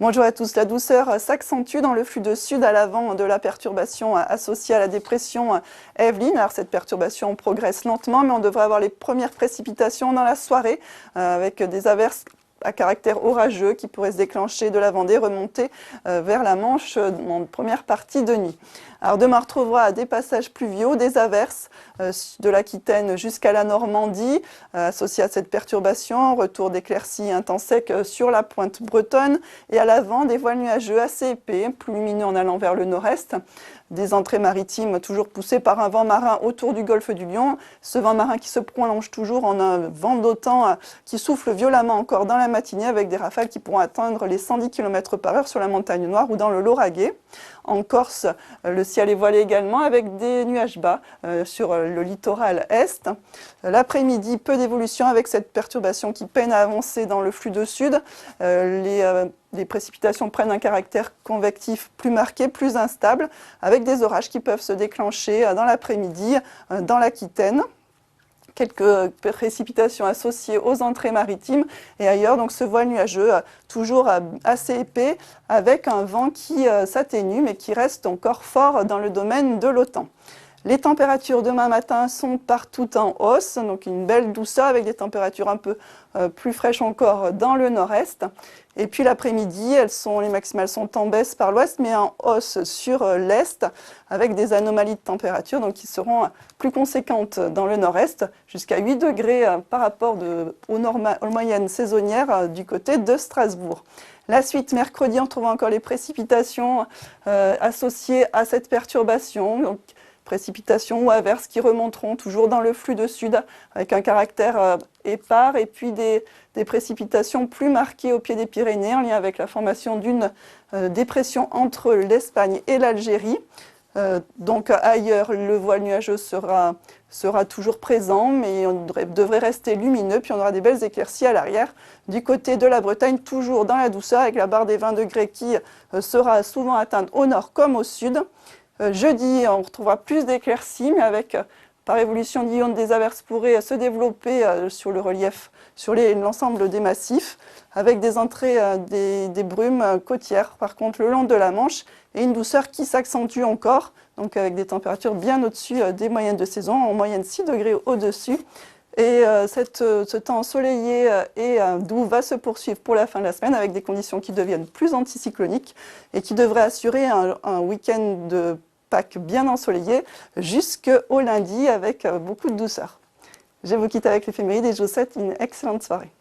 Bonjour à tous, la douceur s'accentue dans le flux de sud à l'avant de la perturbation associée à la dépression Evelyn. Alors cette perturbation progresse lentement, mais on devrait avoir les premières précipitations dans la soirée avec des averses à caractère orageux qui pourraient se déclencher de la Vendée, remonter vers la Manche en première partie de nuit. Alors demain, on retrouvera des passages pluviaux, des averses de l'Aquitaine jusqu'à la Normandie, associées à cette perturbation, retour d'éclaircies un temps sec sur la pointe bretonne et à l'avant des voiles nuageux assez épais, plus lumineux en allant vers le nord-est. Des entrées maritimes toujours poussées par un vent marin autour du golfe du Lion. Ce vent marin qui se prolonge toujours en un vent d'OTAN qui souffle violemment encore dans la matinée avec des rafales qui pourront atteindre les 110 km/h sur la montagne Noire ou dans le Lauragais. En Corse, le ciel est voilé également avec des nuages bas sur le littoral est. L'après-midi, peu d'évolution avec cette perturbation qui peine à avancer dans le flux de sud. Les précipitations prennent un caractère convectif plus marqué, plus instable, avec des orages qui peuvent se déclencher dans l'après-midi dans l'Aquitaine. Quelques précipitations associées aux entrées maritimes et ailleurs, donc ce voile nuageux toujours assez épais avec un vent qui s'atténue mais qui reste encore fort dans le domaine de l'OTAN. Les températures demain matin sont partout en hausse, donc une belle douceur avec des températures un peu plus fraîches encore dans le nord-est. Et puis l'après-midi, les maximales sont en baisse par l'ouest, mais en hausse sur l'est, avec des anomalies de température donc qui seront plus conséquentes dans le nord-est, jusqu'à 8 degrés par rapport aux moyennes saisonnières du côté de Strasbourg. La suite, mercredi, on trouve encore les précipitations associées à cette perturbation. Donc, précipitations ou averses qui remonteront toujours dans le flux de sud avec un caractère épars et puis des précipitations plus marquées au pied des Pyrénées en lien avec la formation d'une dépression entre l'Espagne et l'Algérie. Donc ailleurs, le voile nuageux sera toujours présent, mais on devrait rester lumineux, puis on aura des belles éclaircies à l'arrière. Du côté de la Bretagne, toujours dans la douceur, avec la barre des 20 degrés qui sera souvent atteinte au nord comme au sud. Jeudi, on retrouvera plus d'éclaircies, mais avec, par évolution d'ions, des averses pourraient se développer sur le relief, sur l'ensemble des massifs, avec des entrées des brumes côtières, par contre, le long de la Manche, et une douceur qui s'accentue encore, donc avec des températures bien au-dessus des moyennes de saison, en moyenne 6 degrés au-dessus. Et ce temps ensoleillé et doux va se poursuivre pour la fin de la semaine avec des conditions qui deviennent plus anticycloniques et qui devraient assurer un week-end de Pâques bien ensoleillé jusqu'au lundi avec beaucoup de douceur. Je vous quitte avec l'éphéméride et je vous souhaite une excellente soirée.